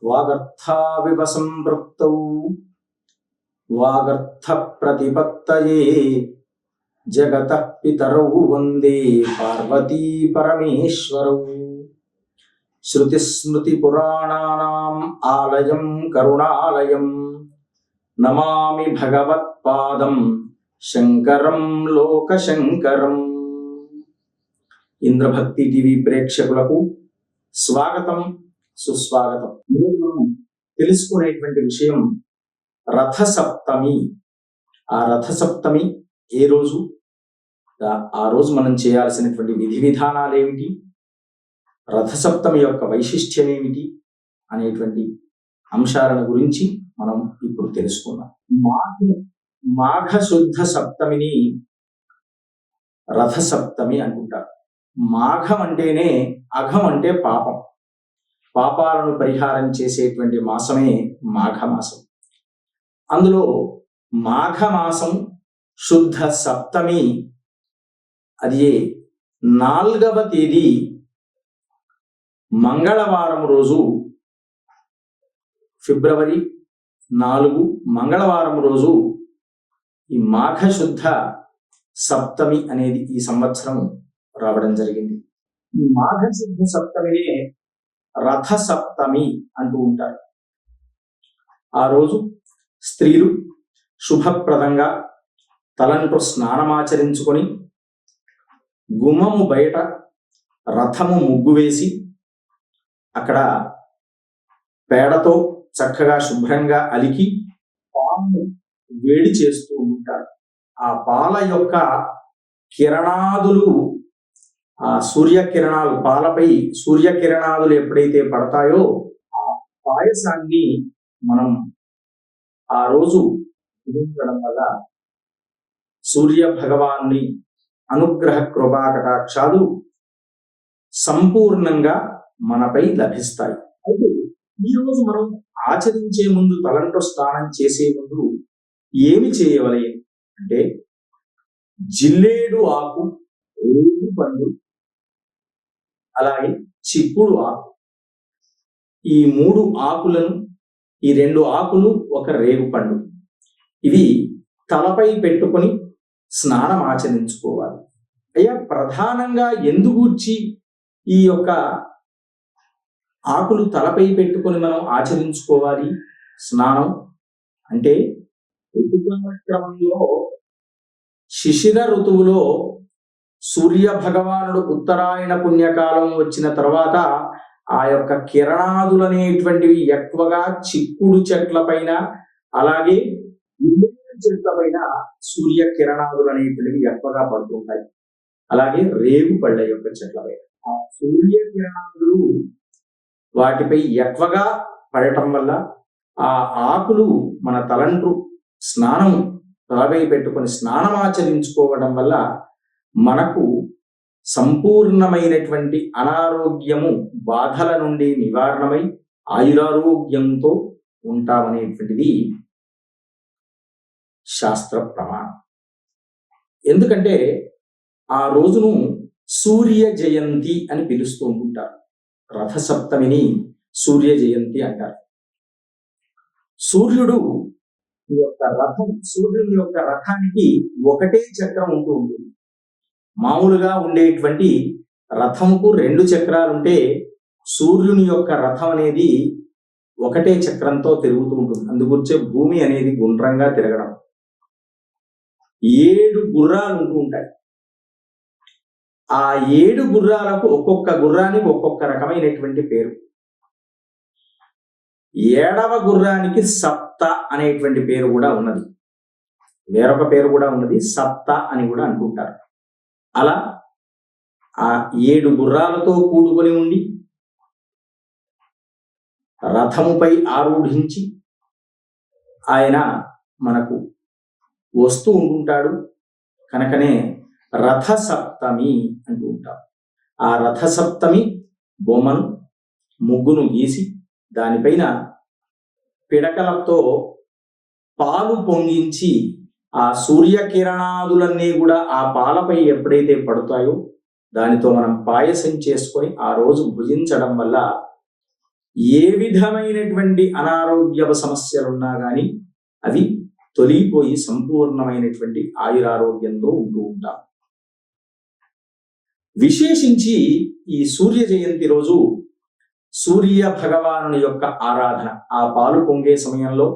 వాగర్థావివ సంపృక్తౌ వాగర్థ ప్రతిపత్తయే జగతః పితరౌ వందే పార్వతీ పరమేశ్వరౌ. శృతిస్మృతిపురాణానాం ఆలయం కరుణాలయం నమామి భగవత్పాదం శంకరం లోకశంకరం. ఇంద్రభక్తి టీవీ ప్రేక్షకులకు స్వాగతం, సుస్వాగతం. ఈరోజు మనం తెలుసుకునేటువంటి విషయం రథసప్తమి. ఆ రథసప్తమి ఏ రోజు, ఆ రోజు మనం చేయాల్సినటువంటి విధి విధానాలు ఏమిటి, రథసప్తమి యొక్క వైశిష్ట్యం ఏమిటి అనేటువంటి అంశాలను గురించి మనం ఇప్పుడు తెలుసుకుందాం. మాఘ శుద్ధ సప్తమిని రథసప్తమి అనుకుంటారు. మాఘం అంటేనే, అఘం అంటే పాపం, పాపాలను పరిహారం చేసేటువంటి మాసమే మాఘమాసం. అందులో మాఘమాసం శుద్ధ సప్తమి, అది 4వ తేదీ మంగళవారం రోజు, ఫిబ్రవరి 4 మంగళవారం రోజు ఈ మాఘ శుద్ధ సప్తమి అనేది ఈ సంవత్సరం రావడం జరిగింది. ఈ మాఘ శుద్ధ సప్తమినే రథ సప్తమి అంటూ ఉంటారు. ఆ రోజు స్త్రీలు శుభప్రదంగా తలంటు స్నానమాచరించుకొని గుమ్మము బయట రథము ముగ్గు వేసి అక్కడ పేడతో చక్కగా శుభ్రంగా అలికి పాలను వేడి చేస్తూ ఉంటారు. ఆ పాల యొక్క కిరణాదులు, ఆ సూర్యకిరణాలు, పాలపై సూర్యకిరణాదులు ఎప్పుడైతే పడతాయో ఆ పాయసాన్ని మనం ఆ రోజు భుజించడం వల్ల సూర్య భగవానుని అనుగ్రహ కృపా కటాక్షాలు సంపూర్ణంగా మనపై లభిస్తాయి. అయితే ఈ రోజు మనం ఆచరించే ముందు, తలంటు స్నానం చేసే ముందు ఏమి చేయవలే అంటే, జిల్లేడు ఆకు, రేగు పండు, అలాగే చిక్కుడు ఆకు, ఈ 3 ఆకులను, ఈ 2 ఆకులు, ఒక రేగు పండు, ఇవి తలపై పెట్టుకొని స్నానం ఆచరించుకోవాలి. అయ్యా, ప్రధానంగా ఎందుగూర్చి ఈ యొక్క ఆకులు తలపై పెట్టుకొని మనం ఆచరించుకోవాలి స్నానం అంటే, ఋతుకాల క్రమంలో శిశిర ఋతువులో సూర్య భగవానుడు ఉత్తరాయణ పుణ్యకాలం వచ్చిన తర్వాత ఆ యొక్క కిరణాదులనేటువంటివి ఎక్కువగా చిక్కుడు చెట్ల పైన, అలాగే చెట్ల పైన సూర్య కిరణాదులు అనేటువంటివి ఎక్కువగా పడుతుంటాయి. అలాగే రేగు పళ్ళ యొక్క చెట్ల పైన ఆ సూర్య కిరణాదులు వాటిపై ఎక్కువగా పడటం వల్ల ఆ ఆకులు మన తలంటు స్నానం తలపై పెట్టుకొని స్నానం ఆచరించుకోవడం వల్ల మనకు సంపూర్ణమైనటువంటి అనారోగ్యము, బాధల నుండి నివారణమై ఆయురారోగ్యంతో ఉంటామనేటువంటిది శాస్త్ర ప్రమాణం. ఎందుకంటే ఆ రోజును సూర్య జయంతి అని పిలుస్తూ ఉంటారు. రథసప్తమిని సూర్య జయంతి అంటారు. సూర్యుడు యొక్క రథం, సూర్యుని యొక్క రథానికి ఒకటే చక్రం ఉంటూ ఉంటుంది. మామూలుగా ఉండేటువంటి రథంకు 2 చక్రాలు ఉంటే, సూర్యుని యొక్క రథం అనేది ఒకటే చక్రంతో తిరుగుతూ ఉంటుంది. అందుగురించే భూమి అనేది గుండ్రంగా తిరగడం. 7 గుర్రాలు ఉంటూ ఉంటాయి. ఆ 7 గుర్రాలకు ఒక్కొక్క గుర్రానికి ఒక్కొక్క రకమైనటువంటి పేరు. 7వ గుర్రానికి సప్త అనేటువంటి పేరు కూడా ఉన్నది, వేరొక పేరు కూడా ఉన్నది, సప్త అని కూడా అనుకుంటారు. అలా ఆ 7 గుర్రాలతో కూడుకొని ఉండి రథముపై ఆరూఢించి ఆయన మనకు వస్తూ ఉంటుంటాడు. కనుకనే రథసప్తమి అంటూ ఉంటాం. ఆ రథసప్తమి బొమ్మను, ముగ్గును గీసి దానిపైన పిడకలతో పాలు పొంగించి ఆ సూర్యకిరణాదులన్నీ కూడా ఆ పాలపై ఎప్పుడైతే పడతాయో దానితో మనం పాయసం చేసుకొని ఆ రోజు భుజించడం వల్ల ఏ విధమైనటువంటి అనారోగ్య సమస్యలున్నా కానీ అవి తొలిగిపోయి సంపూర్ణమైనటువంటి ఆయురారోగ్యంతో ఉంటూ ఉంటాం. విశేషించి ఈ సూర్య జయంతి రోజు సూర్య భగవానుని యొక్క ఆరాధన, ఆ పాలు పొంగే సమయంలో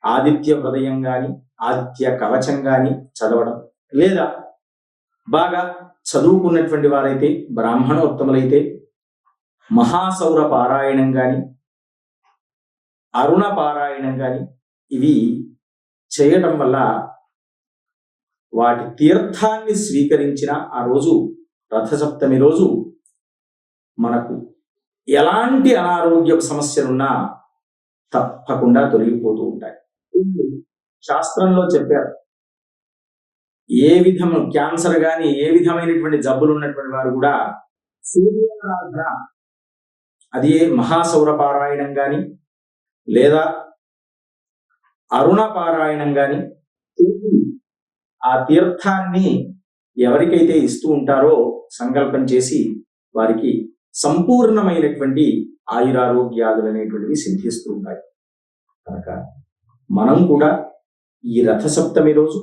ఆదిత్య హృదయం గాని ఆదిత్య కవచం గాని చదవడం, లేదా బాగా చదువుకున్నటువంటి వారైతే బ్రాహ్మణోత్తములైతే మహాసౌర పారాయణం గాని అరుణ పారాయణం గాని ఇవి చేయటం వల్ల వాటి తీర్థాన్ని స్వీకరించిన ఆ రోజు రథసప్తమి రోజు మనకు ఎలాంటి అనారోగ్య సమస్యలున్నా తప్పకుండా తొలగిపోతూ ఉంటాయి. శాస్త్రంలో చెప్పారు, ఏ విధము క్యాన్సర్ గాని ఏ విధమైనటువంటి జబ్బులు ఉన్నటువంటి వారు కూడా సూర్యారాధన, అది మహాసౌర పారాయణం గాని లేదా అరుణ పారాయణం గాని ఆ తీర్థాన్ని ఎవరికైతే ఇస్తూ ఉంటారో సంకల్పం చేసి వారికి సంపూర్ణమైనటువంటి ఆయురారోగ్యాదులు అనేటువంటివి సిద్ధిస్తూ ఉంటాయి. కనుక మనం కూడా ఈ రథసప్తమి రోజు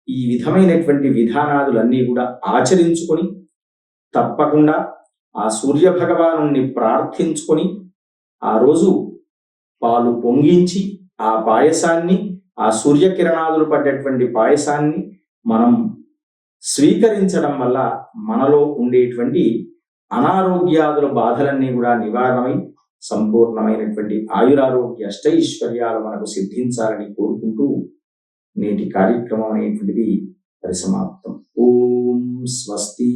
ఈ విధమైనటువంటి విధానాదులన్నీ కూడా ఆచరించుకొని తప్పకుండా ఆ సూర్య భగవానుని ప్రార్థించుకొని ఆ రోజు పాలు పొంగించి ఆ పాయసాన్ని, ఆ సూర్యకిరణాదులు పడ్డటువంటి పాయసాన్ని మనం స్వీకరించడం వల్ల మనలో ఉండేటువంటి అనారోగ్యాదుల బాధలన్నీ కూడా నివారణమై సంపూర్ణమైనటువంటి ఆయురారోగ్య అష్టైశ్వర్యాలు మనకు సిద్ధించాలని కోరుకుంటూ నేటి కార్యక్రమం అనేటువంటిది పరిసమాప్తం. ఓం స్వస్తి.